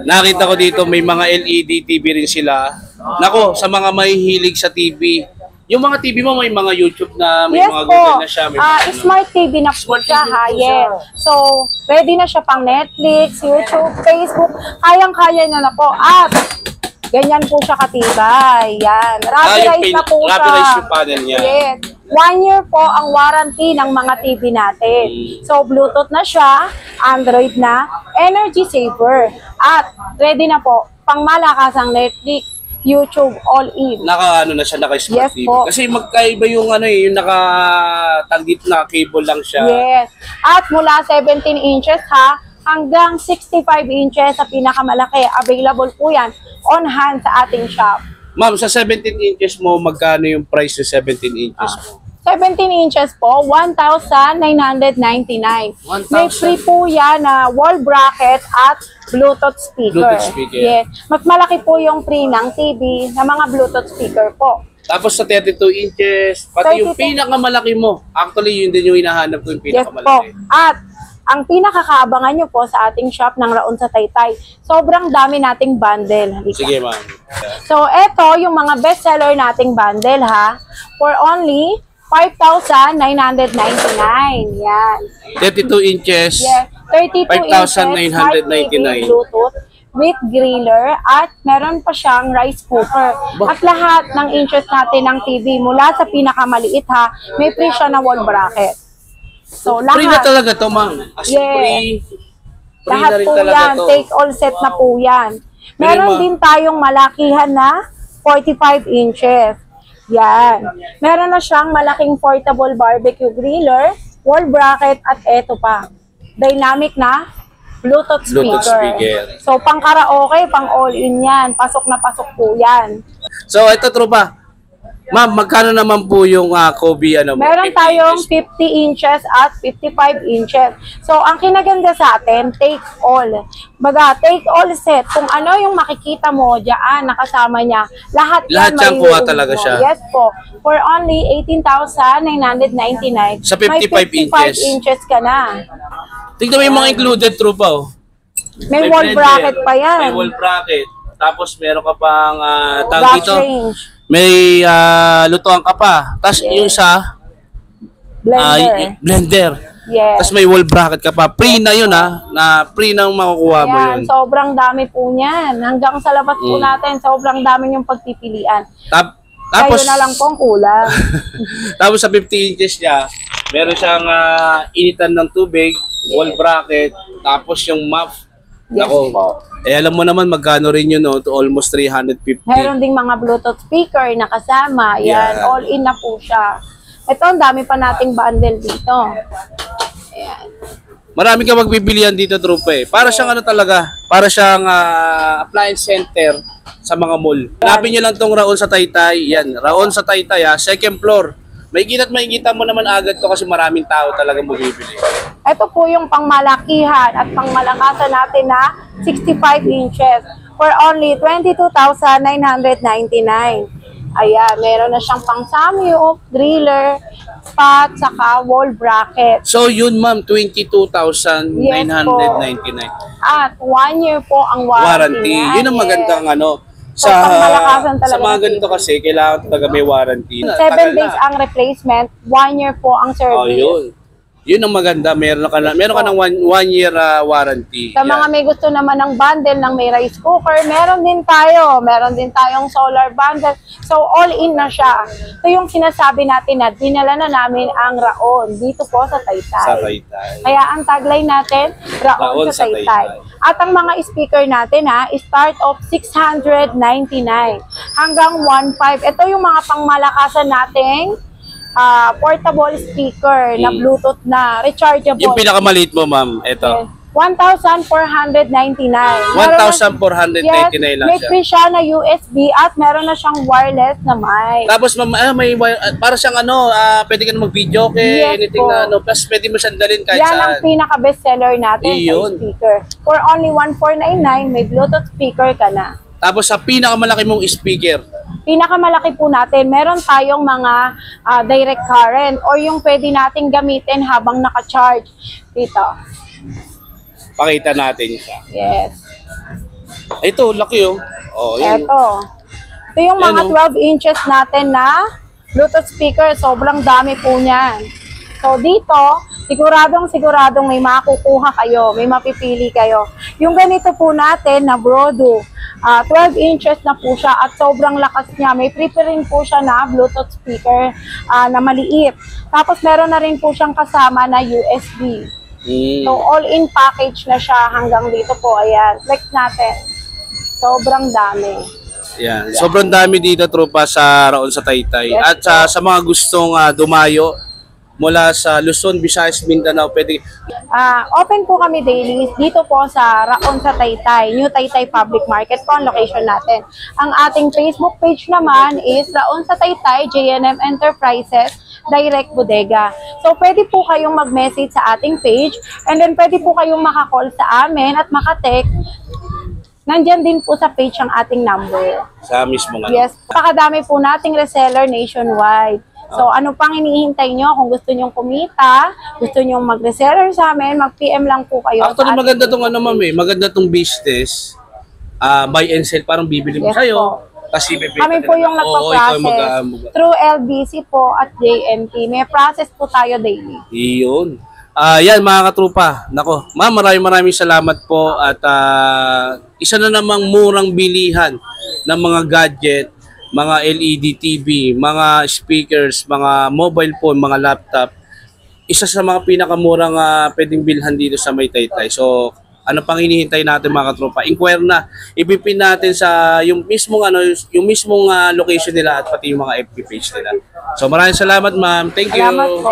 Nakita ko dito may mga LED TV rin sila. Nako, sa mga mahihilig sa TV. Yung mga TV mo may mga YouTube na, may Yes mga po. Google na siya. May mga Smart TV na po Smart siya, TV ha? po Yes. So, ready na siya pang Netflix, YouTube, Facebook. Kayang-kaya na po. At, ganyan po siya katibay. Yan. Rubberized na po siya. Rubberized yung panel niya. Yes. 1 year po ang warranty ng mga TV natin. So, Bluetooth na siya, Android na, energy saver. At, ready na po, pang malakasang Netflix, YouTube, all-in. Naka-ano na siya, naka-smart Yes TV. po. Kasi magkaiba yung ano yung naka-tagit na cable lang siya. Yes. At mula 17 inches ha, hanggang 65 inches sa pinakamalaki. Available po yan on hand sa ating shop. Ma'am, sa 17 inches mo, magkano yung price sa 17 inches mo? 17 inches po, 1,999. 1,000. May free po yan na wall bracket at Bluetooth speaker. Bluetooth speaker. Yes. Mas malaki po yung free ng TV na mga Bluetooth speaker po. Tapos sa 32 inches, pati yung 32. pinakamalaki mo. Actually, yun din yung hinahanap ko yung Yes po. pinakamalaki. At ang pinakakaabangan nyo po sa ating shop ng Raon sa Taytay, sobrang dami nating bundle. Halika. Sige, ma'am. So, eto yung mga bestseller nating bundle ha. For only 5,999. Yan. 32 inches. Yes. 32 inches, 5,999. Bluetooth with griller at meron pa siyang rice cooker. At lahat ng inches natin ng TV mula sa pinakamaliit ha, may free siya na wall bracket. So, Free na lahat. talaga to, ma'am. As in, Yes. free. Free Lahat na rin po talaga yan, to. take all set na po yan. Meron din tayong malakihan na 45 inches. Yan. Meron na siyang malaking portable barbecue griller, wall bracket, at eto pa. Dynamic na Bluetooth speaker. Bluetooth speaker. So, pang karaoke, pang all-in yan. Pasok na pasok po yan. So, ito, tropa. Ma'am, magkano naman po yung Kobe, ano mo? Meron 50 tayong inches? 50 inches at 55 inches. So, ang kinaganda sa atin, take all. Baga, take all set. Kung ano yung makikita mo dyan, nakasama niya, lahat Lahat yan may kuha room talaga mo. siya. Yes po. For only 18,999. Sa 55 may 55 inches ka na. Tignan mo yung mga included, tropa, oh. May wall blender, bracket pa yan. May wall bracket. Tapos meron ka pang tawag Gas dito. range. May lutuan ka pa. Tapos yung sa Blender. blender. Yes. Tapos may wall bracket ka pa. Free na yun na free nang makukuha mo Ayan, yun. sobrang dami po niyan. Hanggang sa labas po natin, sobrang dami yung pagpipilian. Tapos Kayo na lang po ang kulang. tapos sa 50 inches niya, meron siyang initan ng tubig, wall bracket, tapos yung muff. Yes Nako. po. Alam mo naman magkano rin yun, no? To almost 350. Meron ding mga Bluetooth speaker na kasama. Yan, Yan. all in na po siya. Ito, ang dami pa nating bundle dito. Ayan. Marami ka magbibilihan dito, tropa eh. Para siyang ano talaga, para siyang appliance center sa mga mall. Hanapin niyo lang tong Raon sa Taytay. Yan, Raon sa Taytay, second floor. Makikita mo naman agad to kasi maraming tao talagang bumibili. Ito po yung pangmalakihan at pangmalakasan natin na 65 inches for only 22,999. Ayan, meron na siyang pang samyup, driller, pot, saka wall bracket. So yun ma'am, 22,999. At 1 year po ang warranty. niya. Yun ang magandang ano. So, pangmalakasan talaga sa mga ng ganito TV. kasi, kailangan talaga may warranty. 7 Tagal days na. ang replacement, 1 year po ang service. Oh, yun. Yun ang maganda. Meron ka ng one year warranty. Sa mga may gusto naman ng bundle ng may rice cooker, meron din tayo. Meron din tayong solar bundle. So, all in na siya. Ito yung sinasabi natin na dinala na namin ang Raon dito po sa Taytay. Sa Taytay. Kaya ang tagline natin, Raon sa Taytay. At ang mga speaker natin start of 699 hanggang 1.5. Ito yung mga pangmalakasan nating portable speaker na Bluetooth na rechargeable. Yung pinakamaliit mo, ma'am, ito. Yes. 1,499. 1,499 lang may siya. free siya na USB at meron na siyang wireless na mic. Tapos, ma'am, para siyang pwede ka na mag-video Yes anything po. na plus pwede mo siyang dalhin kahit Yan ang saan. pinaka-bestseller natin Iyon. sa speaker. For only 1,499, may Bluetooth speaker ka na. Tapos, sa pinakamalaki mong speaker, Pinakamalaki po natin, meron tayong mga direct current or yung pwede nating gamitin habang naka-charge. Dito. pakita natin siya. Yes. Ito, laki oh. Oh, yan. Ito yung mga Yan, oh. 12 inches natin na Bluetooth speaker. Sobrang dami po niyan. So dito, siguradong may makukuha kayo, may mapipili kayo. Yung ganito po natin na Brodo, 12 inches na po siya at sobrang lakas niya. May rin po siya na Bluetooth speaker na maliit. Tapos meron na rin po siyang kasama na USB. So all-in package na siya hanggang dito po. Ayan, flex natin. Sobrang dami. Yan. Sobrang dami dito, tropa, sa Raon sa Taytay. Yes, At sa mga gustong dumayo mula sa Luzon, Visayas, Mindanao, pwede. Open po kami daily dito po sa Raon sa Taytay, New Taytay Public Market po ang location natin. Ang ating Facebook page naman is Raon sa Taytay, J&M Enterprises, Direct Bodega. So pwede po kayong mag-message sa ating page and then pwede po kayong makakall sa amin at makatext. Nandyan din po sa page ang ating number. Sa mismo nga. Yes, pakadami po nating reseller nationwide. So, ano pang hinihintay nyo? Kung gusto nyong kumita, gusto nyong mag-reseller sa amin, mag-PM lang po kayo. Actually, maganda tong ma'am maganda tong business. Buy and sell, parang bibili mo Yes sa'yo. po. Kasi Kami po yung nagpa-process through LBC po at JNT. May process po tayo daily. Iyon. Yan mga katrupa. Nako, ma'am, maraming salamat po at isa na namang murang bilihan ng mga gadget, mga LED TV, mga speakers, mga mobile phone, mga laptop. Isa sa mga pinakamurang pwedeng bilhan dito sa May Taytay. So, ano pang hinihintay natin mga katropa? Inquire na. Ipipin natin sa yung mismong location nila at pati yung mga FB page nila. So, maraming salamat, ma'am. Thank you. Salamat po.